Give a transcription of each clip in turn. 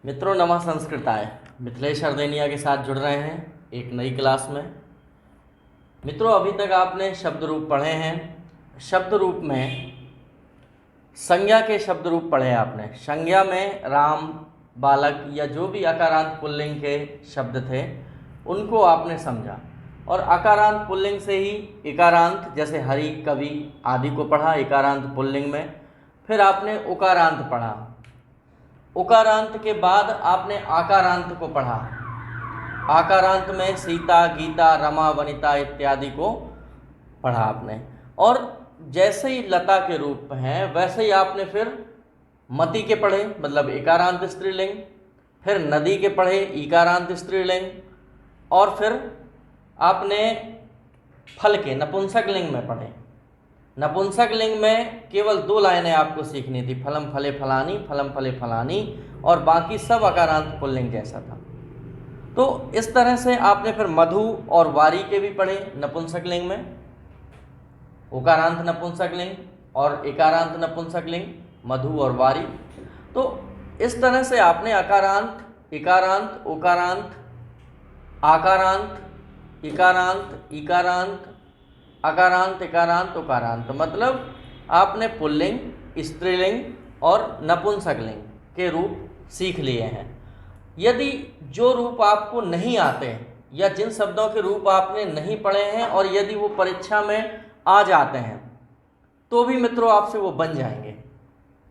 मित्रों, नमः संस्कृताय। मिथिलेश हरदेनिया के साथ जुड़ रहे हैं एक नई क्लास में। मित्रों, अभी तक आपने शब्द रूप पढ़े हैं। शब्द रूप में संज्ञा के शब्द रूप पढ़े आपने। संज्ञा में राम, बालक या जो भी अकारांत पुल्लिंग के शब्द थे उनको आपने समझा, और अकारांत पुल्लिंग से ही इकारांत जैसे हरि, कवि आदि को पढ़ा इकारांत पुल्लिंग में। फिर आपने उकारांत पढ़ा। उकारांत के बाद आपने आकारांत को पढ़ा। आकारांत में सीता, गीता, रमा, वनिता इत्यादि को पढ़ा आपने। और जैसे ही लता के रूप हैं वैसे ही आपने फिर मति के पढ़े, मतलब इकारांत स्त्रीलिंग। फिर नदी के पढ़े इकारांत स्त्रीलिंग। और फिर आपने फल के नपुंसक लिंग में पढ़े। नपुंसक लिंग में केवल 2 लाइनें आपको सीखनी थी, फलम फले फलानी, फलम फले फलानी, और बाकी सब अकारांत पुल्लिंग जैसा था। तो इस तरह से आपने फिर मधु और वारी के भी पढ़े नपुंसक लिंग में, उकारांत नपुंसक लिंग और इकारांत नपुंसक लिंग, मधु और वारी। तो इस तरह से आपने अकारांत, इकारांत, उकारांत, आकारांत, इकारांत, इकारांत, अकारांत, इकारांत, उकारांत, मतलब आपने पुल्लिंग, स्त्रीलिंग और नपुंसक लिंग के रूप सीख लिए हैं। यदि जो रूप आपको नहीं आते या जिन शब्दों के रूप आपने नहीं पढ़े हैं और यदि वो परीक्षा में आ जाते हैं तो भी मित्रों आपसे वो बन जाएंगे।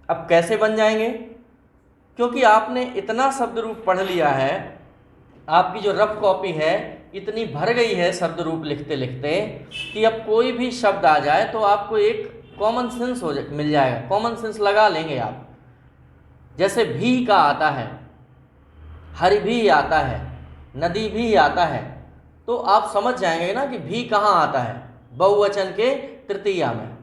अब कैसे बन जाएंगे? क्योंकि आपने इतना शब्द रूप पढ़ लिया है, आपकी जो रफ कॉपी है इतनी भर गई है शब्द रूप लिखते लिखते कि अब कोई भी शब्द आ जाए तो आपको एक कॉमन सेंस मिल जाएगा। कॉमन सेंस लगा लेंगे आप। जैसे भी का आता है, हरि भी आता है, नदी भी आता है, तो आप समझ जाएंगे ना कि भी कहाँ आता है, बहुवचन के तृतीया में।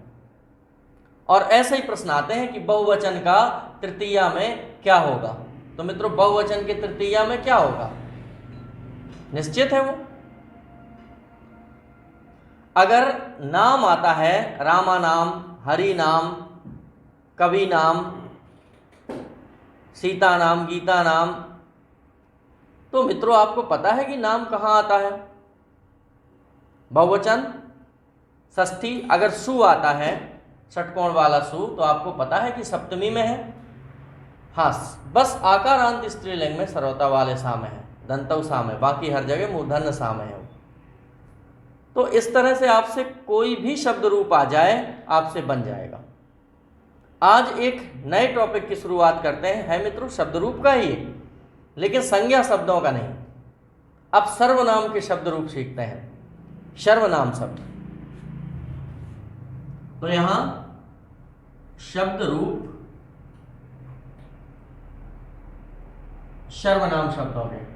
और ऐसे ही प्रश्न आते हैं कि बहुवचन का तृतीया में क्या होगा। तो मित्रों, बहुवचन के तृतीया में क्या होगा? निश्चित है वो। अगर नाम आता है, रामा नाम, हरि नाम, कवि नाम, सीता नाम, गीता नाम, तो मित्रों आपको पता है कि नाम कहाँ आता है? बहुवचन षष्ठी। अगर सु आता है, षटकोण वाला सु, तो आपको पता है कि सप्तमी में है। हाँ, बस आकारांत स्त्रीलिंग में सर्वता वाले सा में है, दंतव सा में, बाकी हर जगह मूर्धन्य सा में है। तो इस तरह से आपसे कोई भी शब्द रूप आ जाए आपसे बन जाएगा। आज एक नए टॉपिक की शुरुआत करते हैं, है मित्रों शब्द रूप का ही, लेकिन संज्ञा शब्दों का नहीं। अब सर्वनाम के शब्द रूप सीखते हैं। सर्वनाम शब्द, तो यहां शब्द रूप सर्वनाम शब्दों के।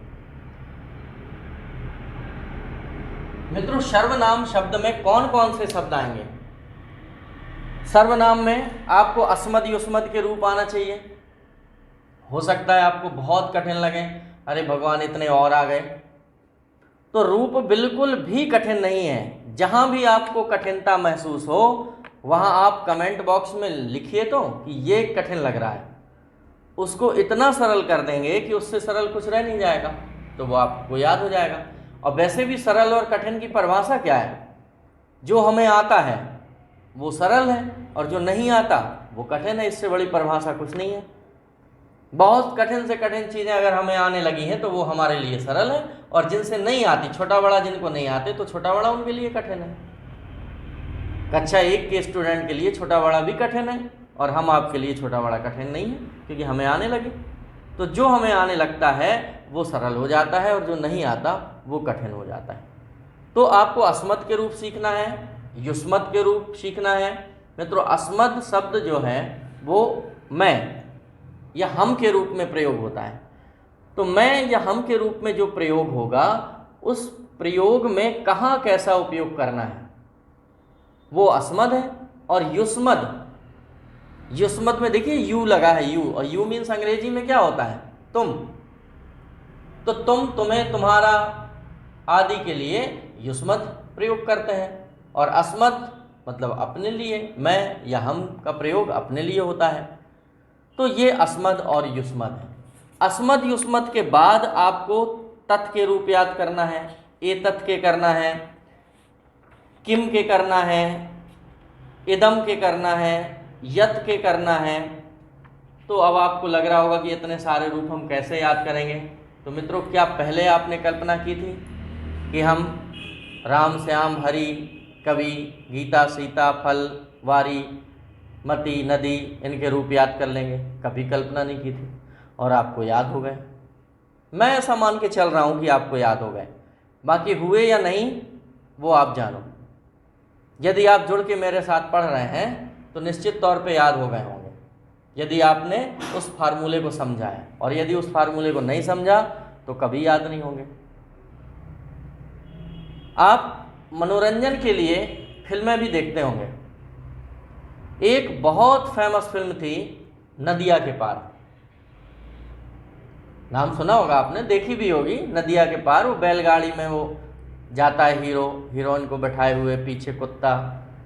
मित्रों, सर्वनाम शब्द में कौन कौन से शब्द आएंगे? सर्वनाम में आपको अस्मद युष्मद के रूप आना चाहिए। हो सकता है आपको बहुत कठिन लगे, अरे भगवान इतने और आ गए। तो रूप बिल्कुल भी कठिन नहीं है। जहां भी आपको कठिनता महसूस हो वहां आप कमेंट बॉक्स में लिखिए तो कि ये कठिन लग रहा है। उसको इतना सरल कर देंगे कि उससे सरल कुछ रह नहीं जाएगा, तो वो आपको याद हो जाएगा। और वैसे भी सरल और कठिन की परिभाषा क्या है? जो हमें आता है वो सरल है और जो नहीं आता वो कठिन है। इससे बड़ी परिभाषा कुछ नहीं है। बहुत कठिन से कठिन चीज़ें अगर हमें आने लगी हैं तो वो हमारे लिए सरल है, और जिनसे नहीं आती, छोटा बड़ा जिनको नहीं आते, तो छोटा बड़ा उनके लिए कठिन है। कक्षा 1 के स्टूडेंट के लिए छोटा बड़ा भी कठिन है, और हम आपके लिए छोटा बड़ा कठिन नहीं है, क्योंकि हमें आने लगे। तो जो हमें आने लगता है वो सरल हो जाता है, और जो नहीं आता वो कठिन हो जाता है। तो आपको अस्मद के रूप सीखना है, युष्मद के रूप सीखना है। मित्रों, अस्मद शब्द जो है वो मैं या हम के रूप में प्रयोग होता है। तो मैं या हम के रूप में जो प्रयोग होगा, उस प्रयोग में कहाँ कैसा उपयोग करना है वो अस्मद है। और युष्मद, युष्मद में देखिए यू लगा है, यू, और यू मीन्स अंग्रेजी में क्या होता है? तुम। तो तुम, तुम्हें, तुम्हारा आदि के लिए युष्मद प्रयोग करते हैं। और अस्मद मतलब अपने लिए, मैं या हम का प्रयोग अपने लिए होता है। तो ये अस्मद और युष्मद है। अस्मद युष्मद के बाद आपको तत् के रूप याद करना है, एतत् के करना है, किम के करना है, इदम के करना है, यत के करना है। तो अब आपको लग रहा होगा कि इतने सारे रूप हम कैसे याद करेंगे। तो मित्रों, क्या पहले आपने कल्पना की थी कि हम राम श्याम हरि कवि गीता सीता फल वारी मति नदी इनके रूप याद कर लेंगे? कभी कल्पना नहीं की थी और आपको याद हो गए। मैं ऐसा मान के चल रहा हूँ कि आपको याद हो गए, बाकी हुए या नहीं वो आप जानो। यदि आप जुड़ के मेरे साथ पढ़ रहे हैं तो निश्चित तौर पे याद हो गए होंगे, यदि आपने उस फार्मूले को समझा है। और यदि उस फार्मूले को नहीं समझा तो कभी याद नहीं होंगे। आप मनोरंजन के लिए फिल्में भी देखते होंगे। एक बहुत फेमस फिल्म थी नदिया के पार, नाम सुना होगा आपने, देखी भी होगी। नदिया के पार, वो बैलगाड़ी में वो जाता है हीरो, हीरोइन को बैठाए हुए, पीछे कुत्ता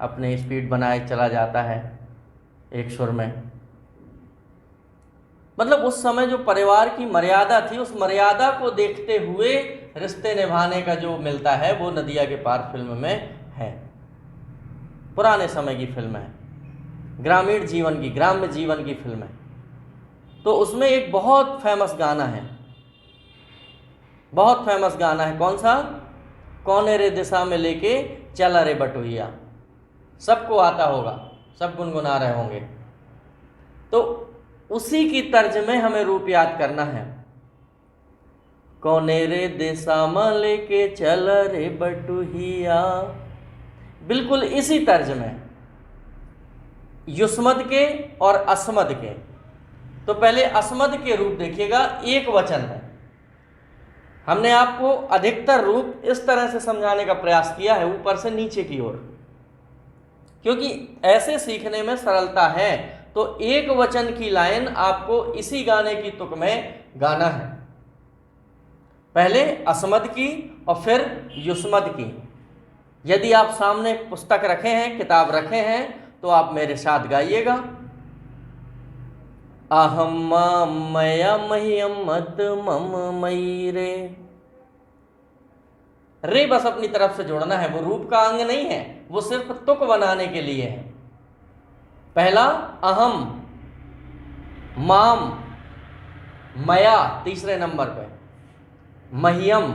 अपने स्पीड बनाए चला जाता है एक सुर में। मतलब उस समय जो परिवार की मर्यादा थी, उस मर्यादा को देखते हुए रिश्ते निभाने का जो मिलता है वो नदिया के पार फिल्म में है। पुराने समय की फिल्म है, ग्रामीण जीवन की, ग्राम्य जीवन की फिल्म है। तो उसमें एक बहुत फेमस गाना है, बहुत फेमस गाना है। कौन सा? कौने रे दिशा में लेके चला रे बटुहिया। सबको आता होगा, सब गुनगुना रहे होंगे। तो उसी की तर्ज में हमें रूप याद करना है। कौने रे दिशा में लेके चला रे बटुहिया, बिल्कुल इसी तर्ज में, युष्मद के और अस्मद के। तो पहले अस्मद के रूप देखिएगा, एक वचन है। हमने आपको अधिकतर रूप इस तरह से समझाने का प्रयास किया है, ऊपर से नीचे की ओर, क्योंकि ऐसे सीखने में सरलता है। तो एक वचन की लाइन आपको इसी गाने की तुक में गाना है, पहले अस्मद की और फिर युष्मद की। यदि आप सामने पुस्तक रखे हैं, किताब रखे हैं, तो आप मेरे साथ गाइएगा। अहम मया मह्यम मत मम मयि रे। रे बस अपनी तरफ से जोड़ना है, वो रूप का अंग नहीं है, वो सिर्फ तुक बनाने के लिए है। पहला अहम, माम, मया तीसरे नंबर पे, मह्यम।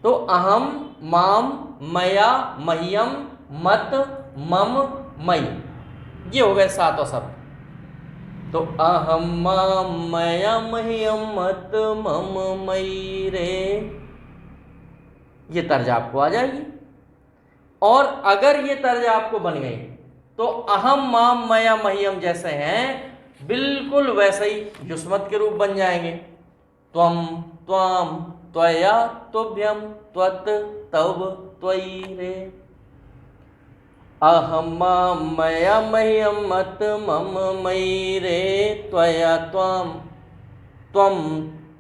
तो अहम माम मया मह्यम मत मम मयि, ये हो गए सातों शब्द। तो अहम माम मया मह्यम मत मम मयि रे, ये तर्ज आपको आ जाएगी। और अगर ये तर्ज आपको बन गई तो अहम माम मया मह्यम जैसे हैं बिल्कुल वैसे ही युष्मद के रूप बन जाएंगे। त्वम त्वाम त्वया तुभ्यम त्वत तव त्वयि रे। अहम माम मया मह्यम मत मम मयि रे, त्वया त्वाम त्वम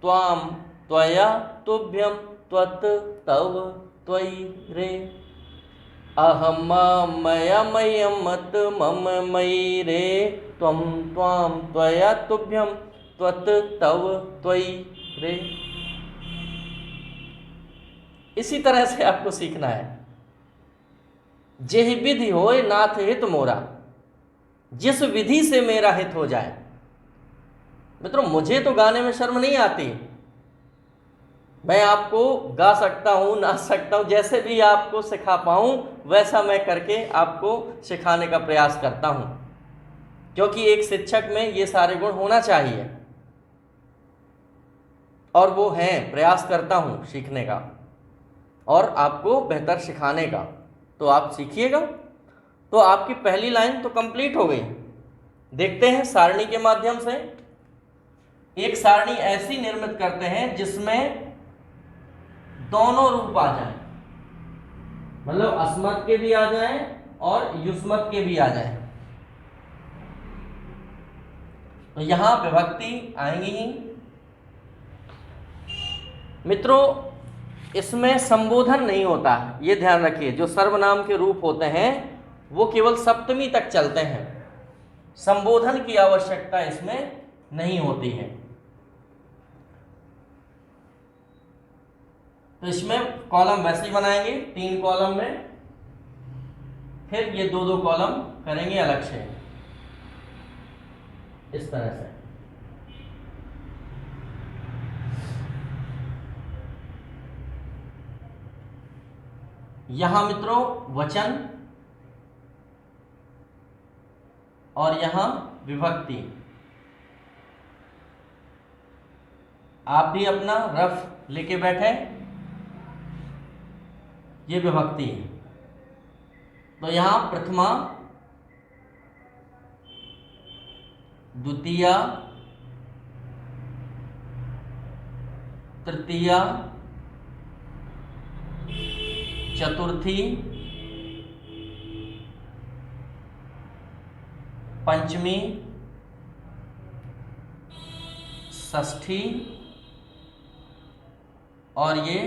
त्वाम त्वया तुभ्यम त्वत तव त्वयि रे। अहम माम मया मह्यम मत मम मयि रे, त्वम त्वाम त्वया तुभ्यम त्वत तव त्वयि रे। इसी तरह से आपको सीखना है। जेहि विधि होय नाथ हित मोरा, जिस विधि से मेरा हित हो जाए। मित्रों, मुझे तो गाने में शर्म नहीं आती, मैं आपको गा सकता हूँ, नाच सकता हूँ, जैसे भी आपको सिखा पाऊँ वैसा मैं करके आपको सिखाने का प्रयास करता हूँ, क्योंकि एक शिक्षक में ये सारे गुण होना चाहिए और वो हैं। प्रयास करता हूँ सीखने का और आपको बेहतर सिखाने का, तो आप सीखिएगा। तो आपकी पहली लाइन तो कंप्लीट हो गई। देखते हैं सारणी के माध्यम से। एक सारणी ऐसी निर्मित करते हैं जिसमें दोनों रूप आ जाएं, मतलब अस्मद के भी आ जाएं और युष्मद के भी आ जाएं। तो यहां विभक्ति आएंगी ही। मित्रों, इसमें संबोधन नहीं होता, ये ध्यान रखिए। जो सर्वनाम के रूप होते हैं वो केवल सप्तमी तक चलते हैं, संबोधन की आवश्यकता इसमें नहीं होती है। तो इसमें कॉलम वैसे ही बनाएंगे 3 कॉलम में, फिर ये 2-2 कॉलम करेंगे अलग से, इस तरह से। यहां मित्रों वचन और यहां विभक्ति। आप भी अपना रफ लेके बैठे, ये विभक्ति है। तो यहां प्रथमा, द्वितीया, तृतीया, चतुर्थी, पंचमी, षष्ठी और ये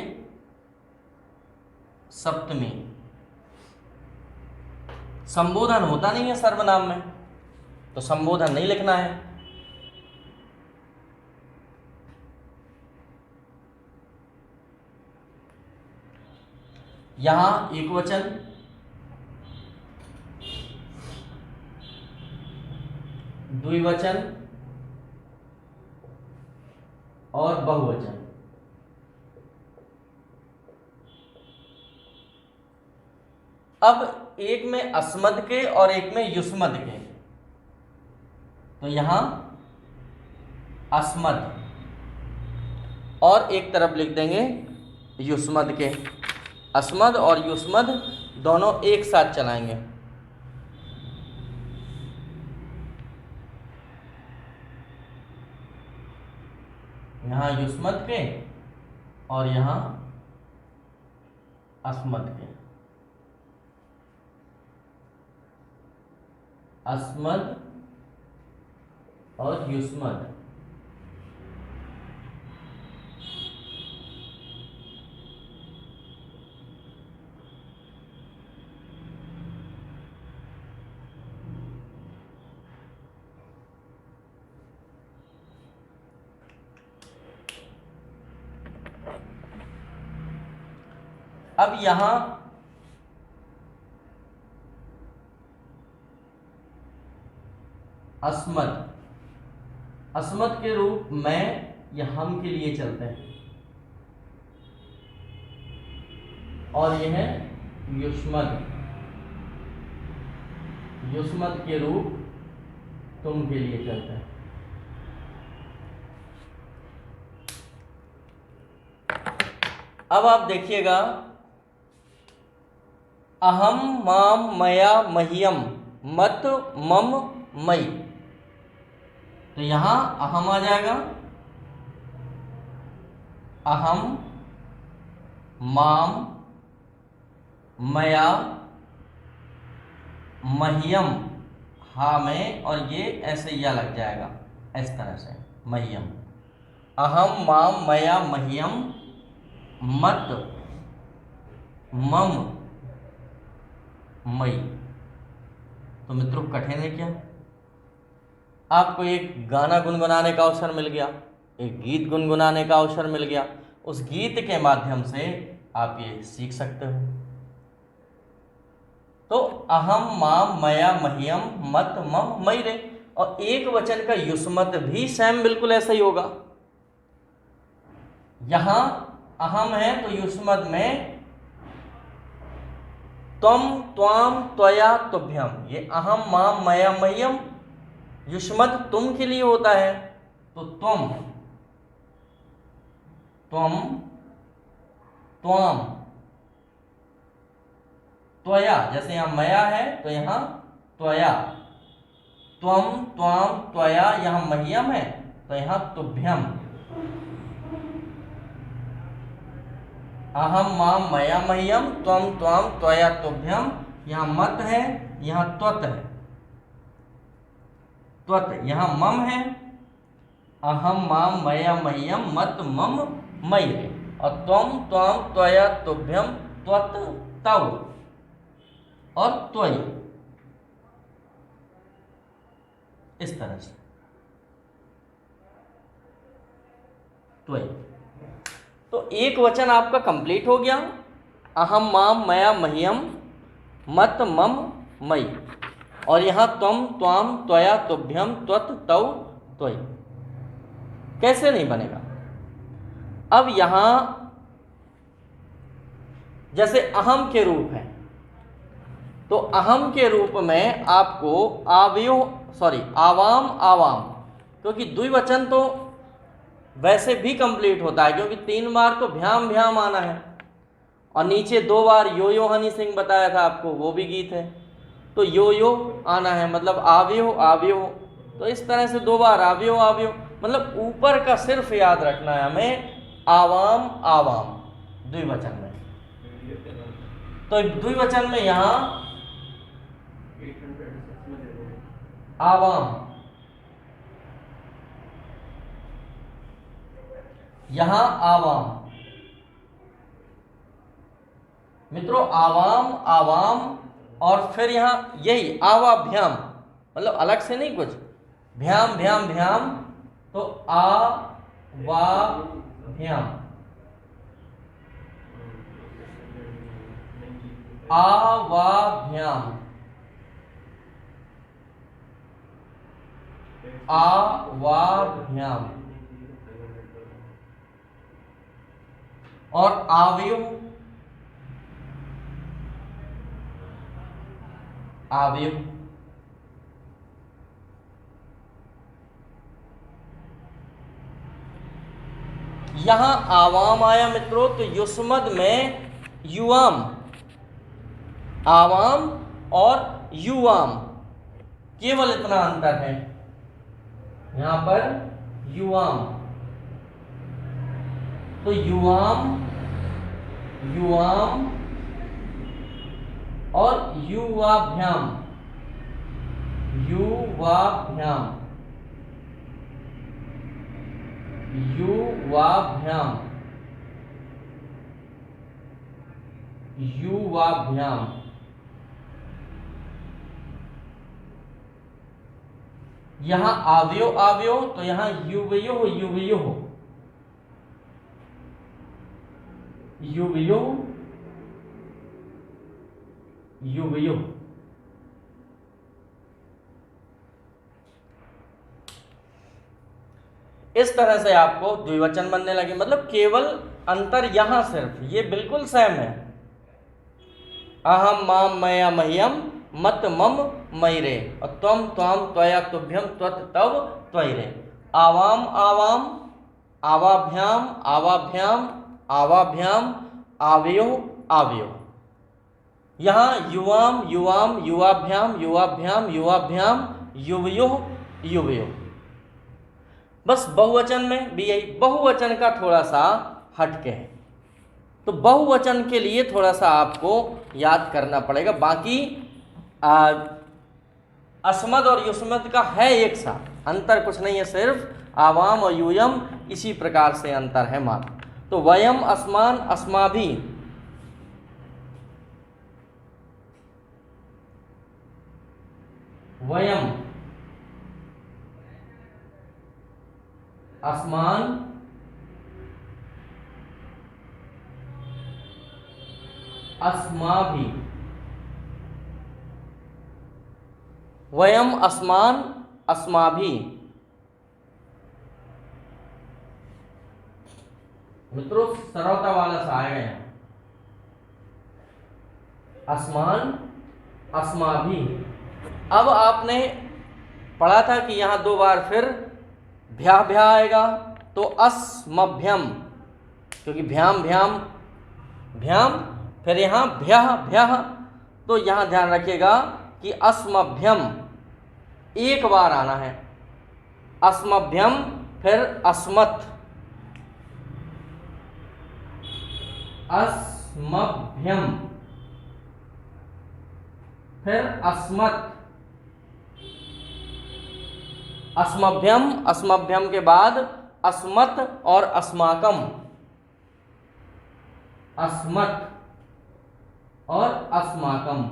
सप्तमी। संबोधन होता नहीं है सर्वनाम में, तो संबोधन नहीं लिखना है। यहां एक वचन, द्विवचन और बहुवचन। अब एक में अस्मद के और एक में युष्मद के, तो यहां अस्मद और एक तरफ लिख देंगे युष्मद के। अस्मद और युष्मद दोनों एक साथ चलाएंगे। यहां युष्मद के और यहां अस्मद के। अस्मद और युष्मद। अब यहां अस्मद, अस्मद के रूप में या हम के लिए चलते हैं, और यह है युष्मद, युष्मद के रूप तुम के लिए चलते हैं। अब आप देखिएगा, अहम माम मया मह्यम मत मम मई। तो यहां अहम आ जाएगा, अहम माम मया मह्यम, हा में और ये ऐसे या लग जाएगा इस तरह से, मह्यम। अहम माम मया मह्यम मत मम मई। तो मित्रों कठिन है क्या? आपको एक गाना गुनगुनाने का अवसर मिल गया, एक गीत गुनगुनाने का अवसर मिल गया, उस गीत के माध्यम से आप ये सीख सकते हो। तो अहम माम मया मह्यम मत मम मई रे, और एक वचन का युष्मत भी सेम बिल्कुल ऐसा ही होगा। यहां अहम है तो युष्मत में त्वम त्वाम त्वया तुभ्यम, ये अहम माम मया मह्यम युष्मत तुम के लिए होता है, तो त्वम त्वम त्वाम त्वया, जैसे यहां मया है तो यहां त्वया, त्वम त्वाम त्वया, यहां मह्यम है तो यहां तुभ्यम। अहम माम मया मह्यम त्वम त्वाम त्वया तुभ्यम, यहां मत है, यहां त्वत है, त्वत यहां मम है, अहम माम मया मह्यम मत मम मई, और त्वम त्वाम त्वया तुभ्यम त्वत तव और त्वयि, इस तरह से त्वयि। तो एक वचन आपका कंप्लीट हो गया, अहम माम मया मह्यम मत मम मई, और यहाँ त्वम त्वाम त्वया तुभ्यम त्वत तौ त्वयि। कैसे नहीं बनेगा? अब यहाँ जैसे अहम के रूप है, तो अहम के रूप में आपको आवाम आवाम, क्योंकि द्विवचन तो वैसे भी कंप्लीट होता है, क्योंकि 3 बार तो भ्याम भ्याम आना है, और नीचे 2 बार यो यो हनी सिंह बताया था आपको, वो भी गीत है, तो यो यो आना है, मतलब आव्यो आव्यो, तो इस तरह से 2 बार आव्यो आव्यो, मतलब ऊपर का सिर्फ याद रखना है हमें, आवाम आवाम द्विवचन में। तो द्विवचन में यहाँ आवाम, यहाँ आवाम, मित्रों आवाम आवाम, और फिर यहाँ यही आवाभ्याम, मतलब अलग से नहीं कुछ, भ्याम भ्याम भ्याम, तो आवाभ्याम, आवाभ्याम, आवाभ्याम, और आव्यूह, आव्यूह, यहां आवाम आया मित्रों, तो युष्मद में युवाम, आवाम और युवाम, केवल इतना अंतर है, यहां पर युवाम, तो युवाम युवाम और युवाभ्याम, युवाभ्याम, युवाभ्याम, युवाभ्याम, यहां आव्यो आव्यो, तो यहां युवयो युवयो, युवयो युवयो, इस तरह से आपको द्विवचन बनने लगे, मतलब केवल अंतर यहां सिर्फ, ये बिल्कुल सेम है, अहम माम मया मह्यम मत मम मयिरे, और त्वम त्वाम त्वया तुभ्यम त्वत तव त्वयिरे, आवाम आवाम, आवाभ्याम आवाभ्याम, आवाभ्याम, आव्यो आव्यो, यहाँ युवाम युवाम, युवाभ्याम युवाभ्याम, युवाभ्याम, युवयो युवयो। बस बहुवचन में भी यही, बहुवचन का थोड़ा सा हटके है, तो बहुवचन के लिए थोड़ा सा आपको याद करना पड़ेगा, बाकी अस्मद और युष्मद का है एक सा, अंतर कुछ नहीं है, सिर्फ आवाम और यूयम इसी प्रकार से अंतर है मात्र। तो वयम अस्मान अस्माभि, वयम अस्मान अस्माभि, वयम अस्मान अस्माभि, मित्रों सरलता वाला सा आएगा यहाँ, अस्मान अस्माभि। अब आपने पढ़ा था कि यहाँ 2 बार फिर भ्या भ्या आएगा, तो अस्मभ्यम, क्योंकि भ्याम भ्याम भ्याम, फिर यहाँ भ्यः भ्यः, तो यहाँ ध्यान रखिएगा कि अस्मभ्यम एक बार आना है, अस्मभ्यम, फिर अस्मत्, अस्मभ्यम, फिर अस्मत्, अस्मभ्यम, अस्मभ्यम के बाद अस्मत् और अस्माकम, अस्मत् और अस्माकम,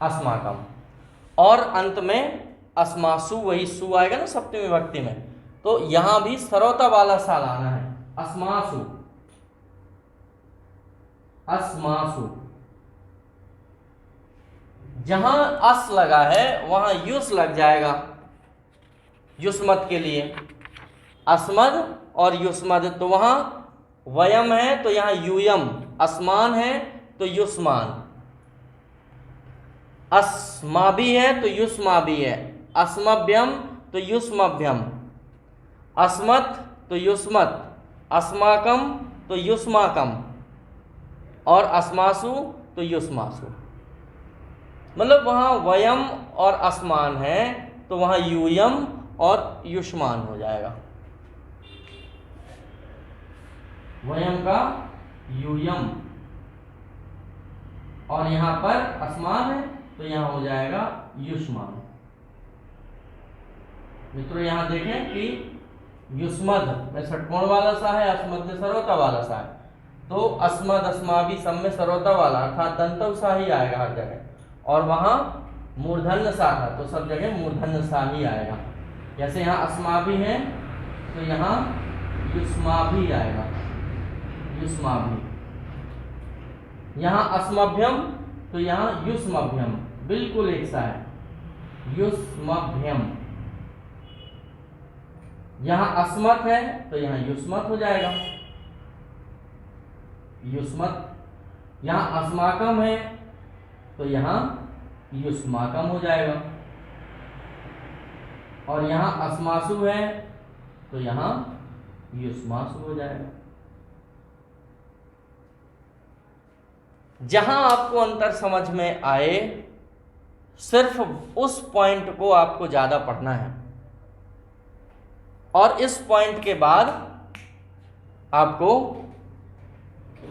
अस्माकम, और अंत में अस्मासु, वही सु आएगा ना सप्तमी विभक्ति में, तो यहां भी सरोता वाला सा लाना है, अस्मासु, अस्मासु। जहां अस लगा है वहां युस लग जाएगा युष्मत के लिए, अस्मद और युष्मद। तो वहां वयम है तो यहां यूयम, असमान है तो युष्मान, अस्माभि है तो युष्माभि है, अस्मभ्यम तो युष्मभ्यम, अस्मत् तो युष्मत्, अस्माकम तो युष्माकम और अस्मासु तो युष्मासु। मतलब वहां वयम और असमान है तो वहां यूयम और युष्मान हो जाएगा, वयम का यूयम, और यहां पर असमान है तो यहां हो जाएगा युष्मान। मित्रों यहां देखें कि युष्मद में षटकोण वाला सा है, अस्मद में सरोता वाला सा है, तो अस्मद अस्माभि सब में सरोता वाला अर्थात दंतव सा ही आएगा हर जगह, और वहां मूर्धन्य सा था तो सब जगह मूर्धन्य सा ही आएगा। जैसे यहाँ अस्माभि है तो यहाँ युष्माभि आएगा, युष्माभि। यहाँ अस्मभ्यम तो यहाँ युष्मभ्यम, बिल्कुल एक सा है, युष्मभ्यम। यहाँ अस्मत् है तो यहाँ युष्मत् हो जाएगा, युष्मत्। यहाँ अस्माकम है तो यहाँ युष्माकम हो जाएगा, और यहाँ अस्मासु है तो यहाँ युष्मासु हो जाएगा। जहां आपको अंतर समझ में आए सिर्फ उस पॉइंट को आपको ज्यादा पढ़ना है, और इस पॉइंट के बाद आपको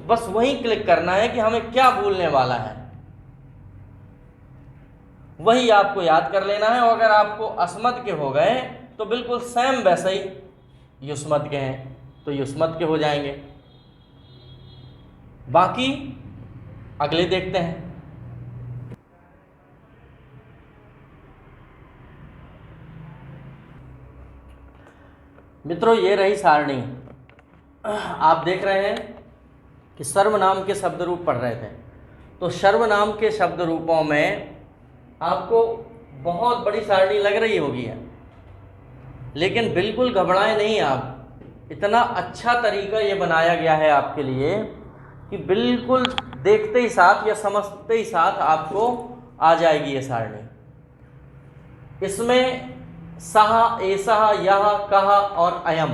बस वही क्लिक करना है कि हमें क्या बोलने वाला है, वही आपको याद कर लेना है। और अगर आपको अस्मद के हो गए तो बिल्कुल सेम वैसे ही युष्मद के हैं तो युष्मद के हो जाएंगे। बाकी अगले देखते हैं। मित्रों ये रही सारणी। आप देख रहे हैं कि सर्वनाम के शब्द रूप पढ़ रहे थे, तो सर्वनाम के शब्द रूपों में आपको बहुत बड़ी सारणी लग रही होगी है, लेकिन बिल्कुल घबराएं नहीं आप। इतना अच्छा तरीका ये बनाया गया है आपके लिए कि बिल्कुल देखते ही साथ या समझते ही साथ आपको आ जाएगी ये सारणी। इसमें सह, एसह, यह, कह और अयम,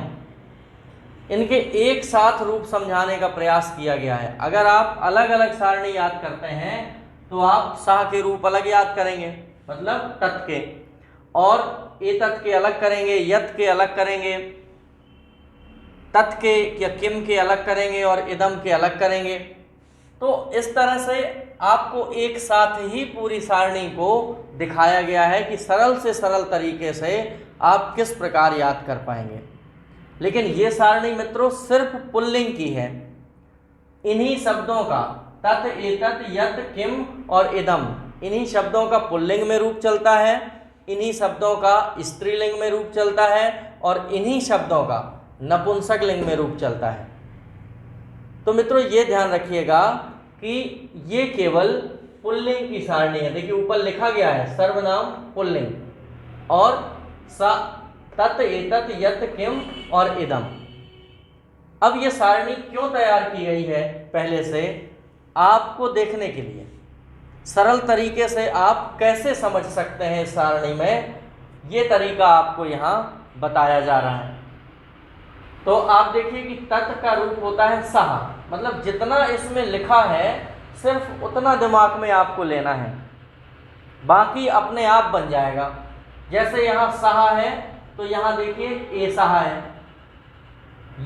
इनके एक साथ रूप समझाने का प्रयास किया गया है। अगर आप अलग अलग सारणी याद करते हैं तो आप सह के रूप अलग याद करेंगे, मतलब तत् के, और एतत् के अलग करेंगे, यत् के अलग करेंगे, तत् के या किम के अलग करेंगे, और इदम के अलग करेंगे। तो इस तरह से आपको एक साथ ही पूरी सारणी को दिखाया गया है कि सरल से सरल तरीके से आप किस प्रकार याद कर पाएंगे। लेकिन ये सारणी मित्रों सिर्फ पुल्लिंग की है। इन्हीं शब्दों का तत्, एतत्, यत्, किम और इदम, इन्हीं शब्दों का पुल्लिंग में रूप चलता है, इन्हीं शब्दों का स्त्रीलिंग में रूप चलता है, और इन्हीं शब्दों का नपुंसक लिंग में रूप चलता है। तो मित्रों ये ध्यान रखिएगा कि ये केवल पुल्लिंग की सारणी है। देखिए ऊपर लिखा गया है सर्वनाम पुल्लिंग, और तत्, एतत्, यत्, किम और इदम। अब ये सारणी क्यों तैयार की गई है पहले से, आपको देखने के लिए, सरल तरीके से आप कैसे समझ सकते हैं इस सारणी में, ये तरीका आपको यहाँ बताया जा रहा है। तो आप देखिए कि तत् का रूप होता है सह, मतलब जितना इसमें लिखा है सिर्फ उतना दिमाग में आपको लेना है, बाकी अपने आप बन जाएगा। जैसे यहाँ सह है तो यहाँ देखिए एसह है,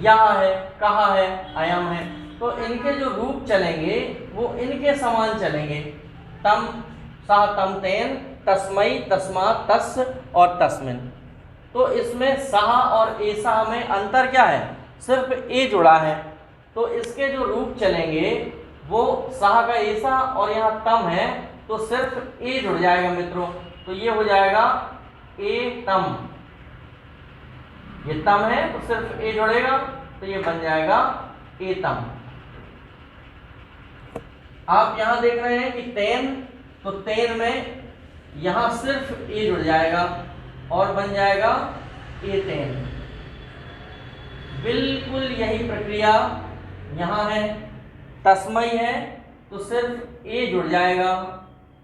यह है, कहा है, अयम है, तो इनके जो रूप चलेंगे वो इनके समान चलेंगे। तम, सह, तम, तेन, तस्मै, तस्मात्, तस् और तस्मिन। तो इसमें सह और एसह में अंतर क्या है, सिर्फ ए जुड़ा है, तो इसके जो रूप चलेंगे वो सह का एसह, और यहाँ तम है तो सिर्फ ए जुड़ जाएगा मित्रों, तो ये हो जाएगा ए तम। ये तम है तो सिर्फ ए जुड़ेगा, तो ये बन जाएगा एतम। आप यहां देख रहे हैं कि तेन, तो तेन में यहां सिर्फ ए जुड़ जाएगा और बन जाएगा एतेन। बिल्कुल यही प्रक्रिया यहां है। तस्मई है तो सिर्फ ए जुड़ जाएगा,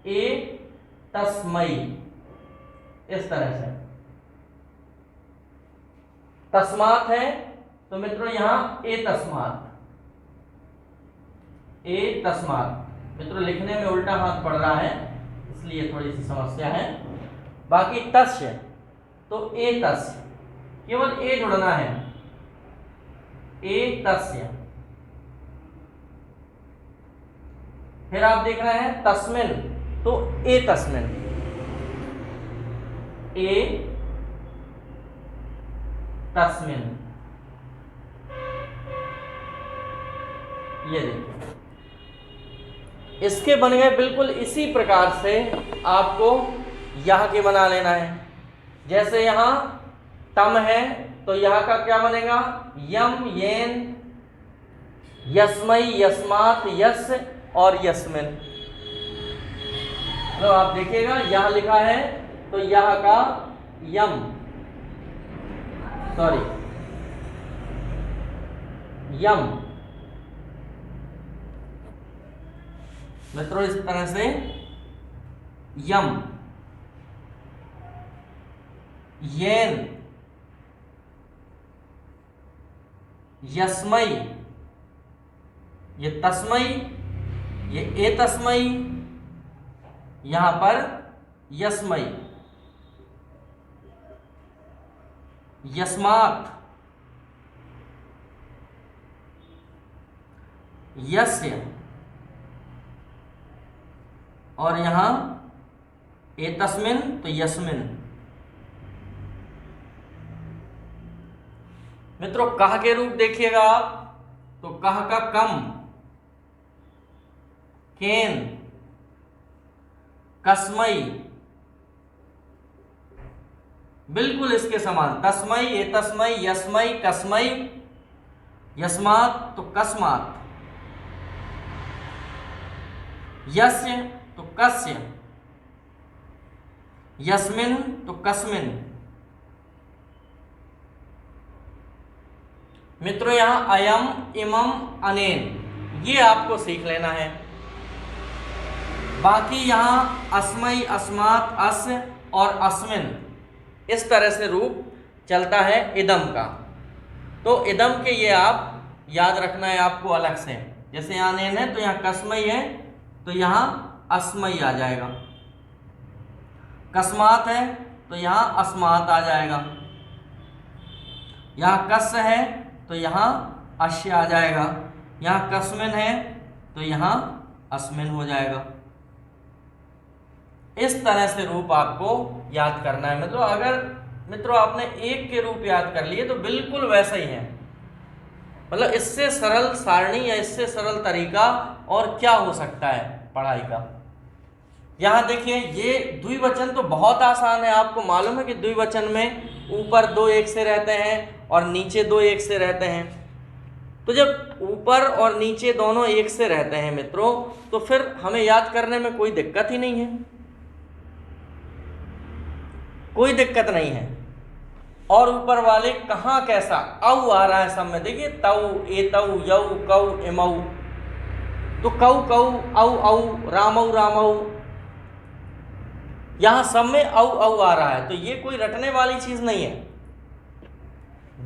ए तस्मई, इस तरह से। तस्मात है तो मित्रों यहां ए तस्मात, ए तस्मात। मित्रों लिखने में उल्टा हाथ पड़ रहा है इसलिए थोड़ी सी समस्या है। बाकी तस्य तो ए तस्य, केवल ए जुड़ना है, ए तस्य। फिर आप देख रहे हैं तस्मिन, तो ए तस्मिन, ए तस्मिन। ये देखिए इसके बन गए। बिल्कुल इसी प्रकार से आपको यहां के बना लेना है। जैसे यहां तम है तो यहां का क्या बनेगा, यम, येन, यस्मई, यस्मात, यस और यस्मिन। तो आप देखिएगा यहां लिखा है तो यहां का यम, सॉरी यम। मित्रों इस तरह से यम, येन, यस्मई, ये तस्मई, ये ए तस्मई, यहां पर यस्मई, यस्मात, यस्य और यहां ए तस्मिन तो यस्मिन। मित्रों कह के रूप देखिएगा आप, तो कह का कम, केन, कसमई, बिल्कुल इसके समान। तस्मई, ए तस्मई, यस्मई, कसमई, यस्मात तो कस्मात, यस्य तो कस्य, यस्मिन तो कस्मिन। मित्रों यहां अयम, इमम, अनेन ये आपको सीख लेना है। बाकी यहां अस्मई, अस्मात, अस और अस्मिन इस तरह से रूप चलता है इदम का। तो इदम के ये आप याद रखना है आपको अलग से। जैसे यहाँ अनेन है तो यहाँ कसमई है तो यहाँ अस्मई आ जाएगा, कस्मात है तो यहाँ अस्मात आ जाएगा, यहाँ कस है तो यहाँ अश्य आ जाएगा, यहाँ कस्मिन है तो यहाँ अस्मिन हो जाएगा। इस तरह से रूप आपको याद करना है। मतलब अगर मित्रों आपने एक के रूप याद कर लिए तो बिल्कुल वैसा ही है। मतलब इससे सरल सारणी या इससे सरल तरीका और क्या हो सकता है पढ़ाई का। यहाँ देखिए ये द्विवचन तो बहुत आसान है। आपको मालूम है कि द्विवचन में ऊपर दो एक से रहते हैं और नीचे दो एक से रहते हैं। तो जब ऊपर और नीचे दोनों एक से रहते हैं मित्रों, तो फिर हमें याद करने में कोई दिक्कत ही नहीं है, कोई दिक्कत नहीं है। और ऊपर वाले कहाँ कैसा औ आ रहा है सब में, देखिए तऊ, एतऊ, यऊ, कऊ, इमऊ। तो कऊ कऊ, औ औ, रामऊ रामऊ, यहां सब में औ औ आ रहा है। तो ये कोई रटने वाली चीज नहीं है।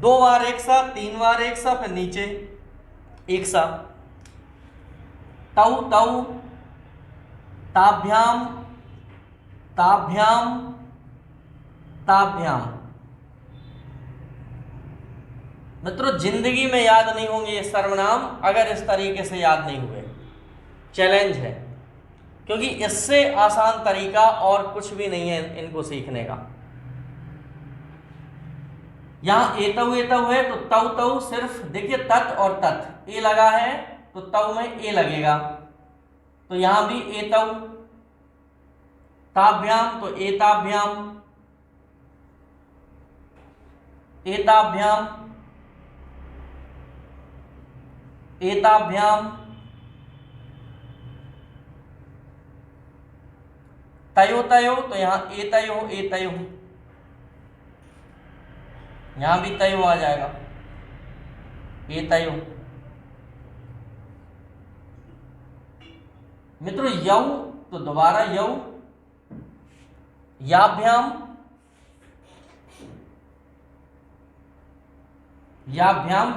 2 बार एक सा, 3 बार एक सा, फिर नीचे एक सा। तऊ तऊ, ताभ्याम, ताभ्याम, ताभ्याम। मित्रों जिंदगी में याद नहीं होंगे ये सर्वनाम अगर इस तरीके से याद नहीं हुए। चैलेंज है, क्योंकि इससे आसान तरीका और कुछ भी नहीं है इनको सीखने का। यहां एतऊ एतऊ है तो तऊ तऊ, सिर्फ देखिए तत् और तत्, ए लगा है तो तऊ में ए लगेगा, तो यहां भी एतऊ। ताभ्याम तो एताभ्याम। एताभ्याम, एताभ्याम, तयो तयो, तो यहाँ एतयो एतयो, यहाँ भी तयो आ जाएगा, एतयो। मित्रों यौ, तो दोबारा यौ, याभ्याम, याभ्याम,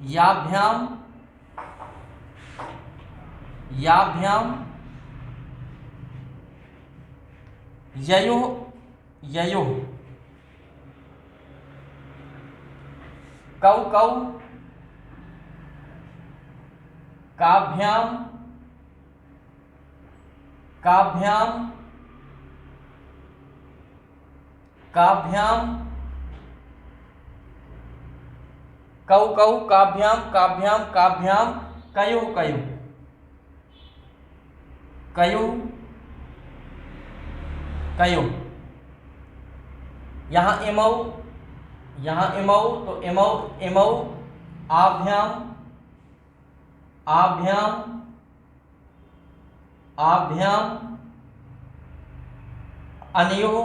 याभ्याम, याभ्याम, ययो ययो, कौ कौ, काभ्याम, काभ्याम, काभ्याम, कौ कौ, काभ्याम, काभ्याम, काभ्याम, कयो कयो, कयो कयो। यहाँ इमौ, यहाँ इमौ, तो इमौ इमौ, आभ्याम, आभ्याम, आभ्याम, अनयोः,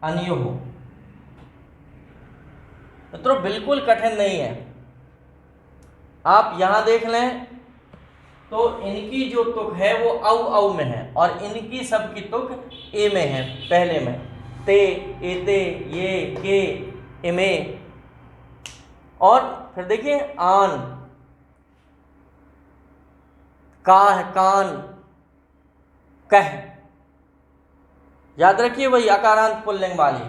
अनयोः। मित्रों बिल्कुल कठिन नहीं है, आप यहां देख लें तो इनकी जो तुक है वो औ औ में है और इनकी सबकी तुक ए में है, पहले में, ते, एते, ये, के, इमे। और फिर देखिए आन, काह, कान, कह, याद रखिए वही अकारांत पुल्लिंग वाली,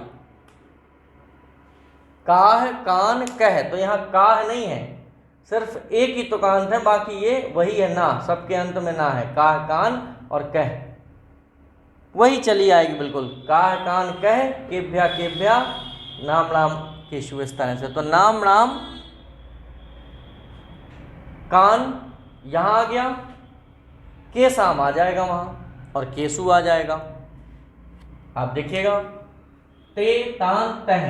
काह, कान, कह। तो यहाँ काह नहीं है, सिर्फ एक ही तुकांत है, बाकी ये वही है ना, सबके अंत में ना है, काह, कान और कह, वही चली आएगी बिल्कुल, काह, कान, कह, केभ्या, केभ्या, नाम नाम केशु, इस तरह से। तो नाम नाम, कान यहाँ आ गया, केसाम आ जाएगा वहाँ और केसु आ जाएगा। आप देखिएगा, ते, तान, तह,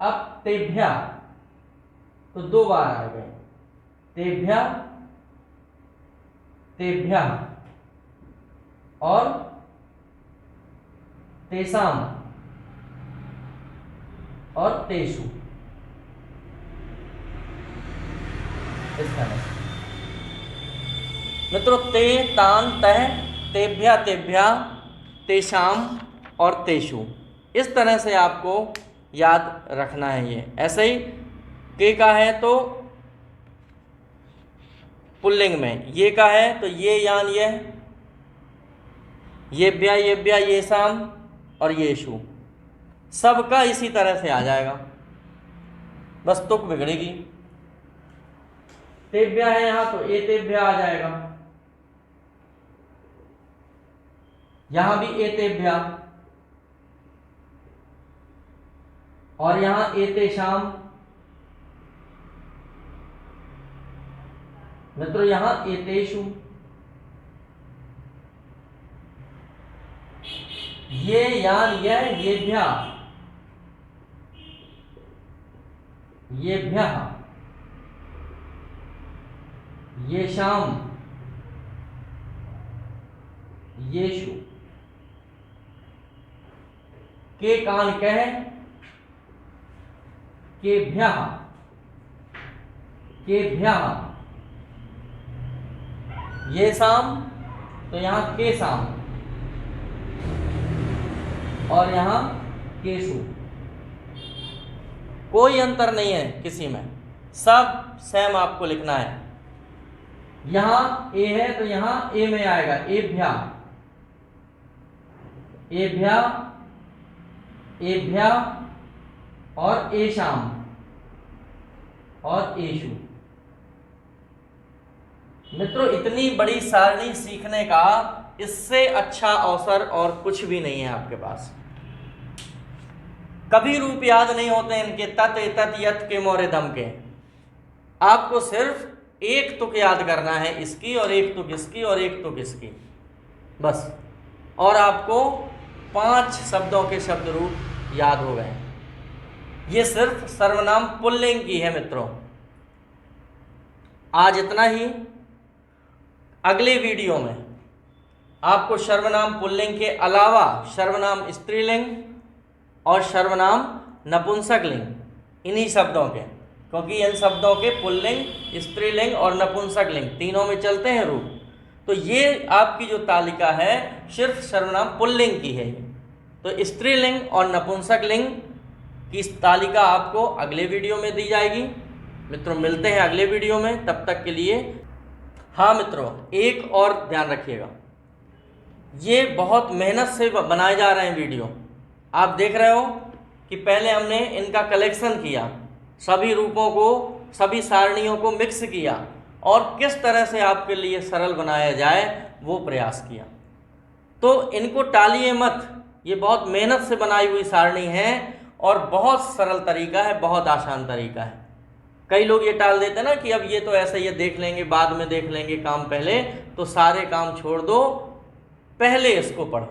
अब तेभ्या, तो दो बार आ गए, तेभ्या, तेभ्या और तेसाम और तेषु, इस तरह से। मित्रों ते, तान, तह, तेभ्या, तेभ्या, तेषाम और तेषु, इस तरह से आपको याद रखना है। ये ऐसे ही के का है तो पुल्लिंग में, ये का है तो ये, यान, ये ब्या, ये ब्या, ये शाम और ये शु, सबका इसी तरह से आ जाएगा, बस तुक बिगड़ेगी। तेभ्या है यहाँ तो ए तेभ्या आ जाएगा, यहां भी ए तेभ्या और यहां ए तेषाम। मित्रों यहां एतेषु, ये, यान, यह, येभ्या, येभ्यः, येषाम, येषु, के, कान, कह, केभ्यः, केभ्यः, ये शाम, तो यहां के शाम और यहां केशु, कोई अंतर नहीं है किसी में, सब सेम आपको लिखना है। यहां ए है तो यहां ए में आएगा एभ्या, एभ्या, एभ्या और एशाम और एशु। मित्रों इतनी बड़ी सारणी सीखने का इससे अच्छा अवसर और कुछ भी नहीं है आपके पास। कभी रूप याद नहीं होते इनके, तत्, तत्, यत् के, मोरे, दम के। आपको सिर्फ एक तुक याद करना है इसकी और एक तुक इसकी और एक तुक इसकी, बस। और आपको 5 शब्दों के शब्द रूप याद हो गए। ये सिर्फ सर्वनाम पुल्लिंग की है मित्रों। आज इतना ही। अगले वीडियो में आपको सर्वनाम पुल्लिंग के अलावा सर्वनाम स्त्रीलिंग और सर्वनाम नपुंसकलिंग इन्हीं शब्दों के, क्योंकि इन शब्दों के पुल्लिंग, स्त्रीलिंग और नपुंसकलिंग तीनों में चलते हैं रूप। तो ये आपकी जो तालिका है सिर्फ सर्वनाम पुल्लिंग की है। तो स्त्रीलिंग और नपुंसकलिंग की तालिका आपको अगले वीडियो में दी जाएगी। मित्रों मिलते हैं अगले वीडियो में, तब तक के लिए। हाँ मित्रों, एक और ध्यान रखिएगा, ये बहुत मेहनत से बनाए जा रहे हैं वीडियो। आप देख रहे हो कि पहले हमने इनका कलेक्शन किया, सभी रूपों को, सभी सारणियों को मिक्स किया और किस तरह से आपके लिए सरल बनाया जाए वो प्रयास किया। तो इनको टालिए मत, ये बहुत मेहनत से बनाई हुई सारणी है और बहुत सरल तरीका है, बहुत आसान तरीका है। कई लोग ये टाल देते हैं ना कि अब ये तो ऐसे ही देख लेंगे, बाद में देख लेंगे काम पहले। तो सारे काम छोड़ दो, पहले इसको पढ़ो,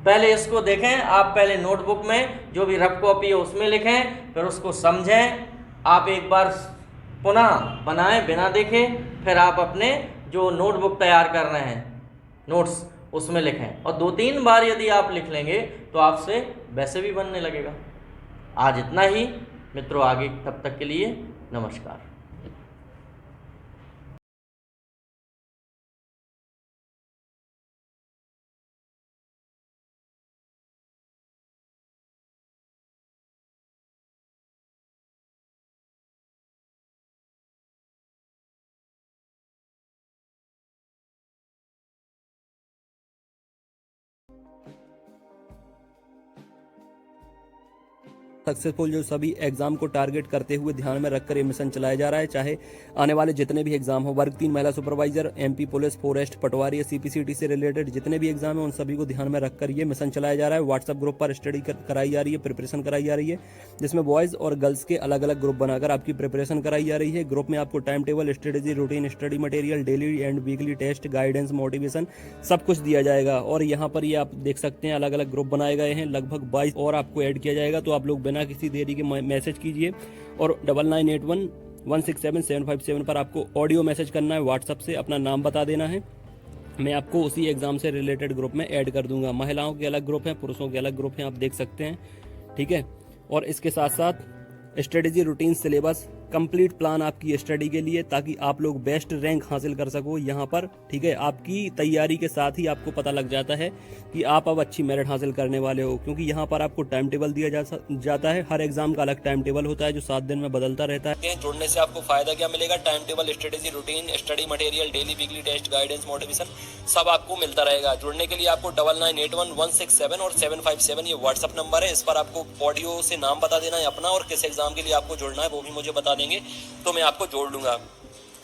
पहले इसको देखें। आप पहले नोटबुक में जो भी रफ कॉपी है उसमें लिखें, फिर उसको समझें। आप एक बार पुनः बनाएं बिना देखे, फिर आप अपने जो नोटबुक तैयार कर रहे हैं नोट्स उसमें लिखें। और 2-3 बार यदि आप लिख लेंगे तो आपसे वैसे भी बनने लगेगा। आज इतना ही मित्रों, आगे तब तक के लिए नमस्कार। सक्सेसफुल जो सभी एग्जाम को टारगेट करते हुए ध्यान में रखकर ये मिशन चलाया जा रहा है। चाहे आने वाले जितने भी एग्जाम हो, वर्ग 3 महिला सुपरवाइजर, एमपी पुलिस, फॉरेस्ट, पटवारी, सीपीसीटी से रिलेटेड जितने भी एग्जाम है उन सभी को ध्यान में रखकर ये मिशन चलाया जा रहा है। व्हाट्सएप ग्रुप पर स्टडी कराई जा रही है, प्रिपरेशन कराई जा रही है, जिसमें बॉयज़ और गर्ल्स के अलग अलग ग्रुप बनाकर आपकी प्रिपरेशन कराई जा रही है। ग्रुप में आपको time table, strategy, routine, study material, daily and weekly test, guidance, motivation सब कुछ दिया जाएगा। और यहाँ पर ये आप देख सकते हैं अलग अलग ग्रुप बनाए गए हैं, लगभग 22 और आपको ऐड किया जाएगा। तो आप लोग बिना किसी देरी के मैसेज कीजिए और 9981167757 पर आपको ऑडियो मैसेज करना है। व्हाट्सएप से अपना नाम बता देना है, मैं आपको उसी एग्जाम से रिलेटेड ग्रुप में ऐड कर दूंगा। महिलाओं के अलग ग्रुप हैं, पुरुषों के अलग ग्रुप हैं, आप देख सकते हैं, ठीक है। और इसके साथ साथ strategy, routine, syllabus, complete plan आपकी स्टडी के लिए, ताकि आप लोग बेस्ट रैंक हासिल कर सको यहाँ पर, ठीक है। आपकी तैयारी के साथ ही आपको पता लग जाता है कि आप अब अच्छी मेरिट हासिल करने वाले हो, क्योंकि यहाँ पर आपको टाइम टेबल दिया जाता है। हर एग्जाम का अलग टाइम टेबल होता है जो 7 दिन में बदलता रहता है। जुड़ने से आपको फायदा क्या मिलेगा? Time table, strategy, routine, study material, daily weekly test, guidance, motivation सब आपको मिलता रहेगा। जुड़ने के लिए आपको 99811677 और 757 ये व्हाट्सअप नंबर है। इस पर आपको ऑडियो से नाम बता देना है अपना और किस एग्जाम के लिए आपको जुड़ना है वो भी मुझे बता देंगे, तो मैं आपको जोड़ लूंगा।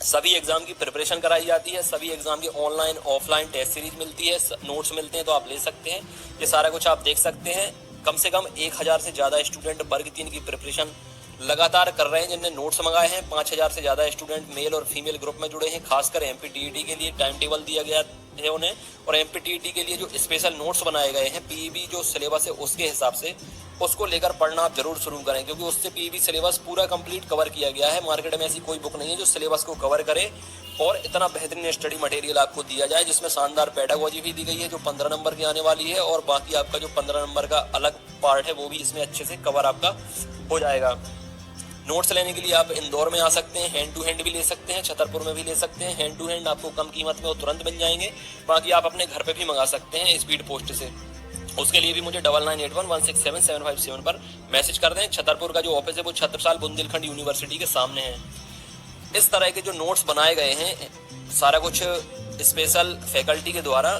सभी एग्जाम की प्रिपरेशन कराई जाती है, सभी एग्जाम की ऑनलाइन ऑफलाइन टेस्ट सीरीज मिलती है, नोट्स मिलते हैं तो आप ले सकते हैं। ये सारा कुछ आप देख सकते हैं। कम से कम 1000 से ज़्यादा स्टूडेंट वर्ग 3 की प्रिपरेशन लगातार कर रहे हैं, जिनने नोट्स मंगाए हैं। 5000 से ज़्यादा स्टूडेंट मेल और फीमेल ग्रुप में जुड़े हैं। खासकर एमपीटीईटी के लिए टाइम टेबल दिया गया है उन्हें, और एमपीटीईटी के लिए जो स्पेशल नोट्स बनाए गए हैं, पीईबी जो सिलेबस है उसके हिसाब से उसको लेकर पढ़ना आप जरूर शुरू करें, क्योंकि उससे पीईबी सिलेबस पूरा कंप्लीट कवर किया गया है। मार्केट में ऐसी कोई बुक नहीं है जो सिलेबस को कवर करे और इतना बेहतरीन स्टडी मटेरियल आपको दिया जाए, जिसमें शानदार पेडागोजी भी दी गई है जो 15 नंबर की आने वाली है, और बाकी आपका जो 15 नंबर का अलग पार्ट है वो भी इसमें अच्छे से कवर आपका हो जाएगा। नोट्स लेने के लिए आप इंदौर में आ सकते हैं, हैंड टू हैंड भी ले सकते हैं, छतरपुर में भी ले सकते हैं। हैंड टू हैंड आपको कम कीमत में वो तुरंत मिल जाएंगे, बाकी आप अपने घर पे भी मंगा सकते हैं स्पीड पोस्ट से। उसके लिए भी मुझे 9981167757 पर मैसेज कर दें। छतरपुर का जो ऑफिस है वो छत्रसाल बुंदेलखंड यूनिवर्सिटी के सामने है। इस तरह के जो नोट्स बनाए गए हैं सारा कुछ स्पेशल फैकल्टी के द्वारा,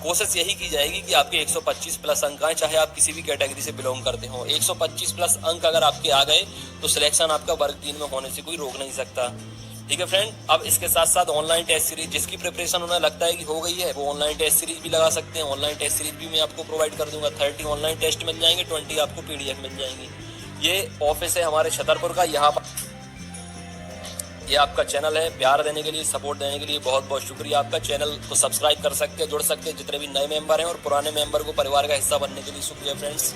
कोशिश यही की जाएगी कि आपके 125 प्लस अंक आए, चाहे आप किसी भी कैटेगरी से बिलोंग करते हो। 125 प्लस अंक अगर आपके आ गए तो सिलेक्शन आपका वर्ग 3 में होने से कोई रोक नहीं सकता, ठीक है फ्रेंड। अब इसके साथ साथ ऑनलाइन टेस्ट सीरीज, जिसकी प्रिपरेशन उन्हें लगता है कि हो गई है, वो ऑनलाइन टेस्ट सीरीज भी लगा सकते हैं। ऑनलाइन टेस्ट सीरीज भी मैं आपको प्रोवाइड कर दूंगा। 30 ऑनलाइन टेस्ट मिल जाएंगे, 20 आपको पीडीएफ मिल जाएंगी। ये ऑफिस है हमारे छतरपुर का। यहाँ पर ये आपका चैनल है। प्यार देने के लिए, सपोर्ट देने के लिए बहुत बहुत शुक्रिया आपका। चैनल को सब्सक्राइब कर सकते हैं, जुड़ सकते हैं जितने भी नए मेंबर हैं, और पुराने मेंबर को परिवार का हिस्सा बनने के लिए शुक्रिया फ्रेंड्स।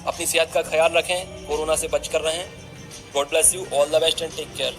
अपनी सेहत का ख्याल रखें, कोरोना से बच कर रहें। God bless you, all the best and take care.